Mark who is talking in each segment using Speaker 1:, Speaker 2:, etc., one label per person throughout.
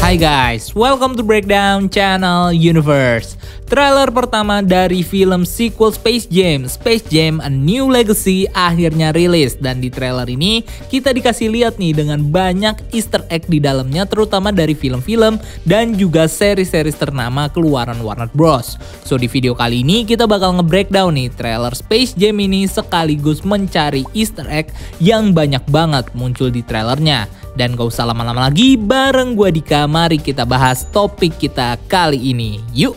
Speaker 1: Hai guys, welcome to Breakdown Channel Universe. Trailer pertama dari film sequel Space Jam A New Legacy akhirnya rilis. Dan di trailer ini kita dikasih lihat nih dengan banyak easter egg di dalamnya, terutama dari film-film dan juga seri-seri ternama keluaran Warner Bros. So di video kali ini kita bakal nge-breakdown nih trailer Space Jam ini sekaligus mencari easter egg yang banyak banget muncul di trailernya. Dan gak usah lama-lama lagi, bareng gue Dika, mari kita bahas topik kita kali ini. Yuk!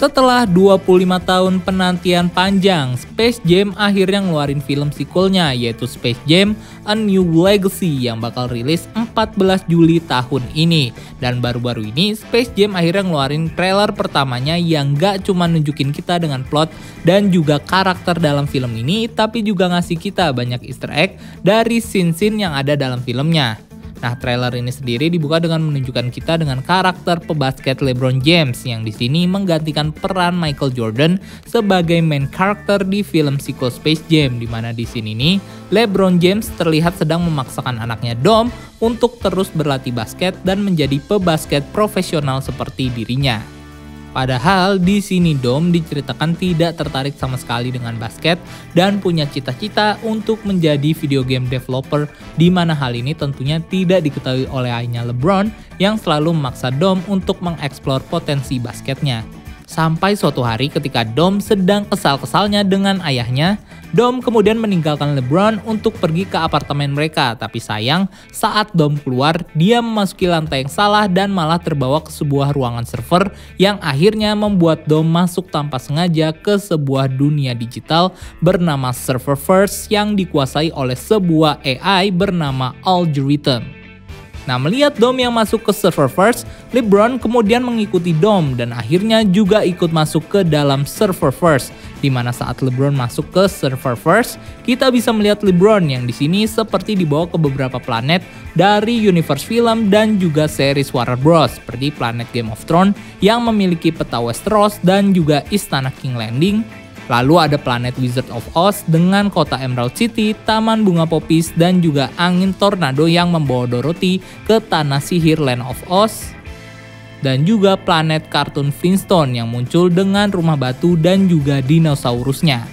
Speaker 1: Setelah 25 tahun penantian panjang, Space Jam akhirnya ngeluarin film sequelnya, yaitu Space Jam A New Legacy yang bakal rilis 14 Juli tahun ini. Dan baru-baru ini Space Jam akhirnya ngeluarin trailer pertamanya yang gak cuma nunjukin kita dengan plot dan juga karakter dalam film ini, tapi juga ngasih kita banyak easter egg dari scene-scene yang ada dalam filmnya. Nah, trailer ini sendiri dibuka dengan menunjukkan kita dengan karakter pebasket LeBron James yang di sini menggantikan peran Michael Jordan sebagai main karakter di film sequel Space Jam, di mana di sini nih LeBron James terlihat sedang memaksakan anaknya Dom untuk terus berlatih basket dan menjadi pebasket profesional seperti dirinya. Padahal di sini Dom diceritakan tidak tertarik sama sekali dengan basket dan punya cita-cita untuk menjadi video game developer, di mana hal ini tentunya tidak diketahui oleh ayahnya LeBron yang selalu memaksa Dom untuk mengeksplor potensi basketnya. Sampai suatu hari ketika Dom sedang kesal-kesalnya dengan ayahnya, Dom kemudian meninggalkan LeBron untuk pergi ke apartemen mereka. Tapi sayang, saat Dom keluar, dia memasuki lantai yang salah dan malah terbawa ke sebuah ruangan server yang akhirnya membuat Dom masuk tanpa sengaja ke sebuah dunia digital bernama Serververse yang dikuasai oleh sebuah AI bernama Algorithm. Nah, melihat Dom yang masuk ke Serververse, LeBron kemudian mengikuti Dom dan akhirnya juga ikut masuk ke dalam Serververse. Di mana saat LeBron masuk ke Serververse, kita bisa melihat LeBron yang di sini seperti dibawa ke beberapa planet dari universe film dan juga series Warner Bros. Seperti planet Game of Thrones yang memiliki peta Westeros dan juga istana King Landing. Lalu ada planet Wizard of Oz dengan kota Emerald City, taman bunga popis, dan juga angin tornado yang membawa Dorothy ke tanah sihir Land of Oz. Dan juga planet kartun Flintstone yang muncul dengan rumah batu dan juga dinosaurusnya.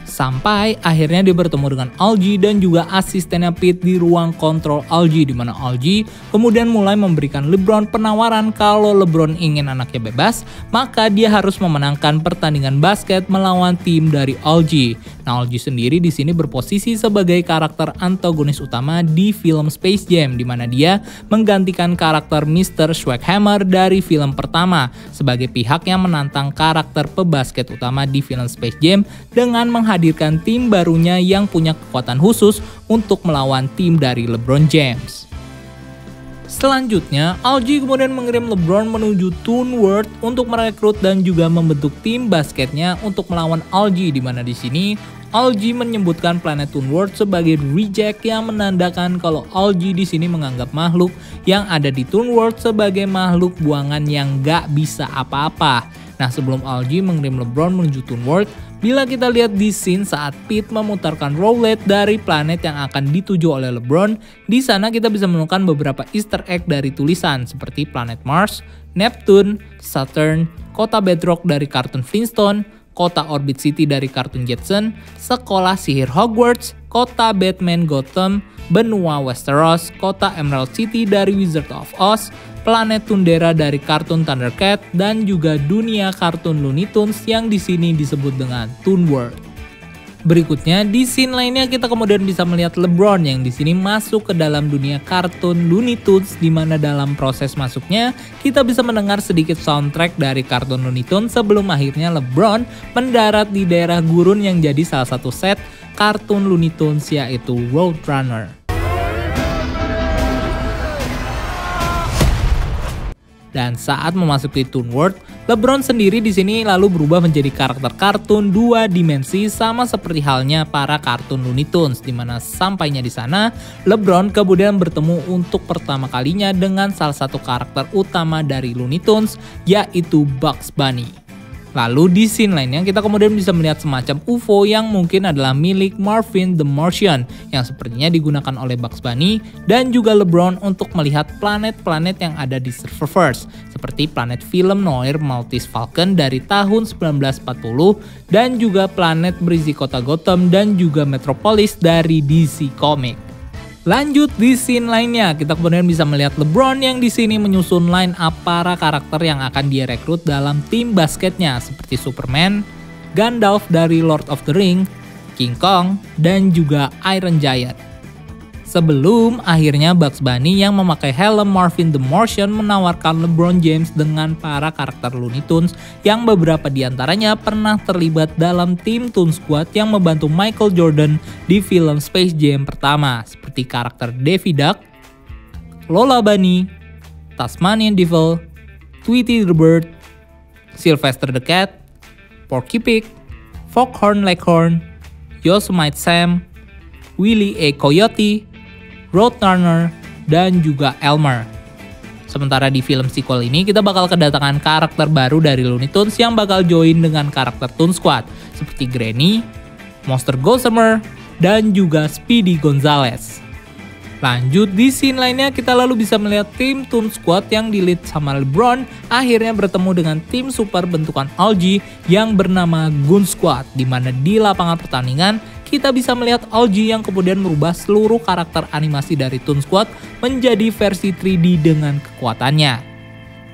Speaker 1: Sampai akhirnya dia bertemu dengan Algie dan juga asistennya Pete di ruang kontrol Algie, di mana Algie kemudian mulai memberikan LeBron penawaran kalau LeBron ingin anaknya bebas, maka dia harus memenangkan pertandingan basket melawan tim dari Algie. Nah, Algie sendiri di sini berposisi sebagai karakter antagonis utama di film Space Jam, di mana dia menggantikan karakter Mr. Schwackhammer dari film pertama sebagai pihak yang menantang karakter pebasket utama di film Space Jam dengan menghadirkan tim barunya yang punya kekuatan khusus untuk melawan tim dari LeBron James. Selanjutnya, Algie kemudian mengirim LeBron menuju Toon World untuk merekrut dan juga membentuk tim basketnya untuk melawan Algie, di mana di sini Algie menyebutkan planet Toon World sebagai reject yang menandakan kalau Algie di sini menganggap makhluk yang ada di Toon World sebagai makhluk buangan yang gak bisa apa-apa. Nah, sebelum Algie mengirim LeBron menuju Toon World, bila kita lihat di scene saat Pete memutarkan roulette dari planet yang akan dituju oleh LeBron, di sana kita bisa menemukan beberapa easter egg dari tulisan seperti planet Mars, Neptune, Saturn, kota Bedrock dari kartun Flintstone, kota Orbit City dari kartun Jetson, sekolah sihir Hogwarts, kota Batman Gotham, benua Westeros, kota Emerald City dari Wizard of Oz, planet Tundera dari kartun Thundercat, dan juga dunia kartun Looney Tunes yang di sini disebut dengan Toon World. Berikutnya, di scene lainnya kita kemudian bisa melihat LeBron yang di sini masuk ke dalam dunia kartun Looney Tunes, di mana dalam proses masuknya kita bisa mendengar sedikit soundtrack dari kartun Looney Tunes sebelum akhirnya LeBron mendarat di daerah gurun yang jadi salah satu set kartun Looney Tunes, yaitu Roadrunner. Dan saat memasuki Toon World, LeBron sendiri di sini lalu berubah menjadi karakter kartun 2 dimensi sama seperti halnya para kartun Looney Tunes, di mana sampainya di sana, LeBron kemudian bertemu untuk pertama kalinya dengan salah satu karakter utama dari Looney Tunes, yaitu Bugs Bunny. Lalu di scene lainnya kita kemudian bisa melihat semacam UFO yang mungkin adalah milik Marvin the Martian yang sepertinya digunakan oleh Bugs Bunny dan juga LeBron untuk melihat planet-planet yang ada di Surferverse seperti planet film noir Maltese Falcon dari tahun 1940 dan juga planet berisi kota Gotham dan juga Metropolis dari DC Comics. Lanjut di scene lainnya, kita kemudian bisa melihat LeBron yang di sini menyusun line up para karakter yang akan dia rekrut dalam tim basketnya seperti Superman, Gandalf dari Lord of the Ring, King Kong, dan juga Iron Giant. Sebelum akhirnya Bugs Bunny yang memakai helm Marvin the Martian menawarkan LeBron James dengan para karakter Looney Tunes yang beberapa diantaranya pernah terlibat dalam tim Toon Squad yang membantu Michael Jordan di film Space Jam pertama seperti karakter Daffy Duck, Lola Bunny, Tasmanian Devil, Tweety the Bird, Sylvester the Cat, Porky Pig, Foghorn Leghorn, Yosemite Sam, Willie A. Coyote, Roadrunner, dan juga Elmer. Sementara di film sequel ini kita bakal kedatangan karakter baru dari Looney Tunes yang bakal join dengan karakter Toon Squad seperti Granny, Monster Gossamer, dan juga Speedy Gonzales. Lanjut di scene lainnya kita lalu bisa melihat tim Toon Squad yang di-lead sama LeBron akhirnya bertemu dengan tim super bentukan algae yang bernama Goon Squad, di mana di lapangan pertandingan kita bisa melihat algae yang kemudian merubah seluruh karakter animasi dari Toon Squad menjadi versi 3D dengan kekuatannya.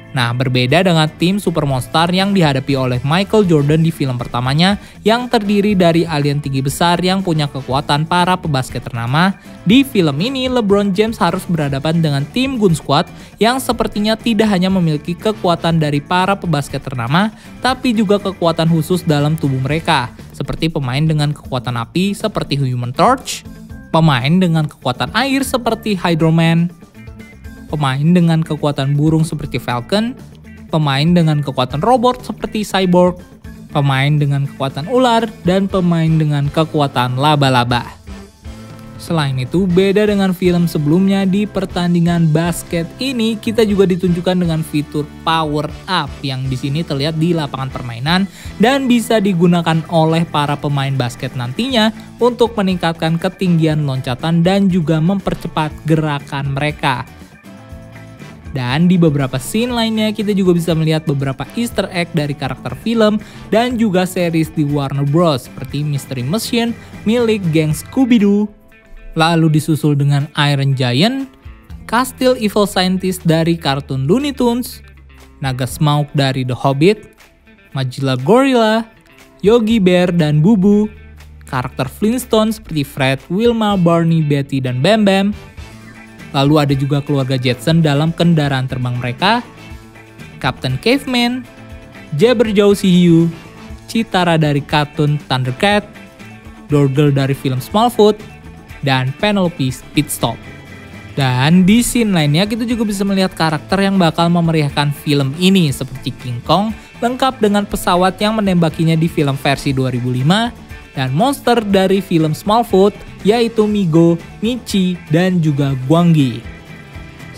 Speaker 1: Nah, berbeda dengan tim Super Monster yang dihadapi oleh Michael Jordan di film pertamanya yang terdiri dari alien tinggi besar yang punya kekuatan para pebasket ternama, di film ini LeBron James harus berhadapan dengan tim Goon Squad yang sepertinya tidak hanya memiliki kekuatan dari para pebasket ternama, tapi juga kekuatan khusus dalam tubuh mereka, seperti pemain dengan kekuatan api seperti Human Torch, pemain dengan kekuatan air seperti Hydro Man, pemain dengan kekuatan burung seperti Falcon, pemain dengan kekuatan robot seperti Cyborg, pemain dengan kekuatan ular, dan pemain dengan kekuatan laba-laba. Selain itu, beda dengan film sebelumnya, di pertandingan basket ini kita juga ditunjukkan dengan fitur power up yang di sini terlihat di lapangan permainan dan bisa digunakan oleh para pemain basket nantinya untuk meningkatkan ketinggian loncatan dan juga mempercepat gerakan mereka. Dan di beberapa scene lainnya kita juga bisa melihat beberapa easter egg dari karakter film dan juga series di Warner Bros. Seperti Mystery Machine milik geng Scooby-Doo, lalu disusul dengan Iron Giant, Castile Evil Scientist dari kartun Looney Tunes, Naga Smaug dari The Hobbit, Majilla Gorilla, Yogi Bear dan Bubu, karakter Flintstones seperti Fred, Wilma, Barney, Betty, dan Bam Bam. Lalu ada juga keluarga Jetson dalam kendaraan terbang mereka, Captain Caveman, Jabberjaw Hiu, Chitara dari kartun Thundercat, Dorgle dari film Smallfoot, dan Penelope Pitstop. Dan di scene lainnya kita juga bisa melihat karakter yang bakal memeriahkan film ini seperti King Kong, lengkap dengan pesawat yang menembakinya di film versi 2005, dan monster dari film Smallfoot yaitu Migo, Michi, dan juga Gwangi.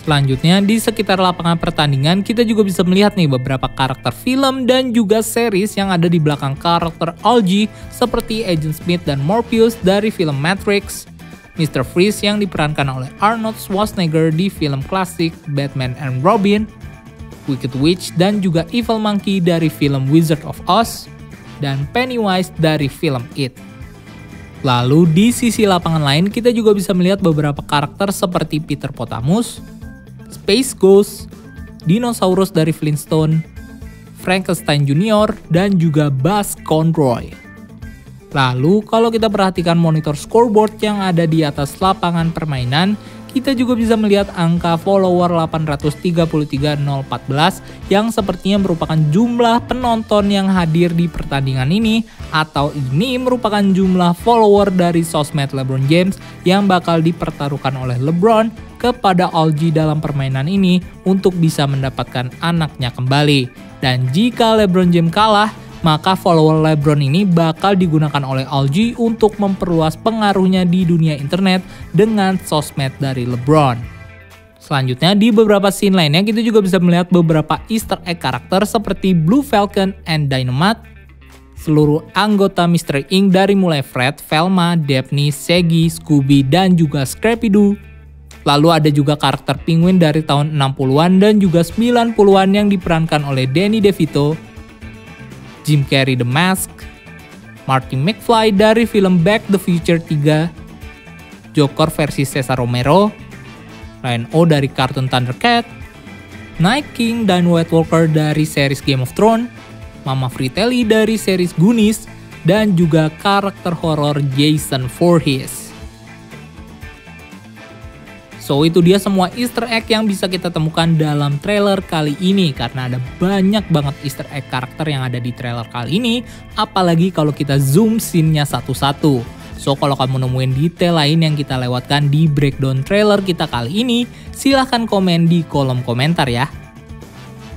Speaker 1: Selanjutnya di sekitar lapangan pertandingan kita juga bisa melihat nih beberapa karakter film dan juga series yang ada di belakang karakter algae seperti Agent Smith dan Morpheus dari film Matrix, Mr. Freeze yang diperankan oleh Arnold Schwarzenegger di film klasik Batman and Robin, Wicked Witch dan juga Evil Monkey dari film Wizard of Oz, dan Pennywise dari film It. Lalu di sisi lapangan lain kita juga bisa melihat beberapa karakter seperti Peter Potamus, Space Ghost, Dinosaurus dari Flintstone, Frankenstein Jr., dan juga Buzz Conroy. Lalu kalau kita perhatikan monitor scoreboard yang ada di atas lapangan permainan, kita juga bisa melihat angka follower 833.014 yang sepertinya merupakan jumlah penonton yang hadir di pertandingan ini, atau ini merupakan jumlah follower dari sosmed LeBron James yang bakal dipertaruhkan oleh LeBron kepada OG dalam permainan ini untuk bisa mendapatkan anaknya kembali. Dan jika LeBron James kalah, maka follower LeBron ini bakal digunakan oleh OG untuk memperluas pengaruhnya di dunia internet dengan sosmed dari LeBron. Selanjutnya, di beberapa scene lainnya kita juga bisa melihat beberapa easter egg karakter seperti Blue Falcon and Dynamite, seluruh anggota Mystery Inc. dari mulai Fred, Velma, Daphne, Shaggy, Scooby, dan juga Scrappy-Doo. Lalu ada juga karakter Penguin dari tahun 60-an dan juga 90-an yang diperankan oleh Danny DeVito, Jim Carrey The Mask, Marty McFly dari film Back to the Future 3, Joker versi Cesar Romero, Ryan O dari kartun Thundercat, Night King dan White Walker dari series Game of Thrones, Mama Fratelli dari series Goonies, dan juga karakter horor Jason Voorhees. So itu dia semua easter egg yang bisa kita temukan dalam trailer kali ini, karena ada banyak banget easter egg karakter yang ada di trailer kali ini, apalagi kalau kita zoom scene-nya satu-satu. So kalau kamu nemuin detail lain yang kita lewatkan di breakdown trailer kita kali ini, silahkan komen di kolom komentar ya.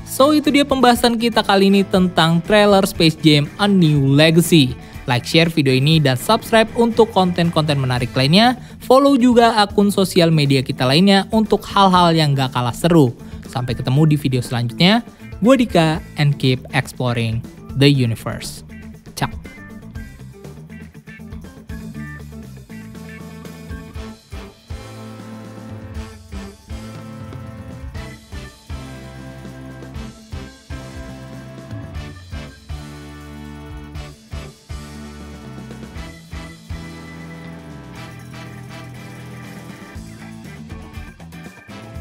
Speaker 1: So itu dia pembahasan kita kali ini tentang trailer Space Jam A New Legacy. Like, share video ini, dan subscribe untuk konten-konten menarik lainnya. Follow juga akun sosial media kita lainnya untuk hal-hal yang gak kalah seru. Sampai ketemu di video selanjutnya. Gue Dika, and keep exploring the universe.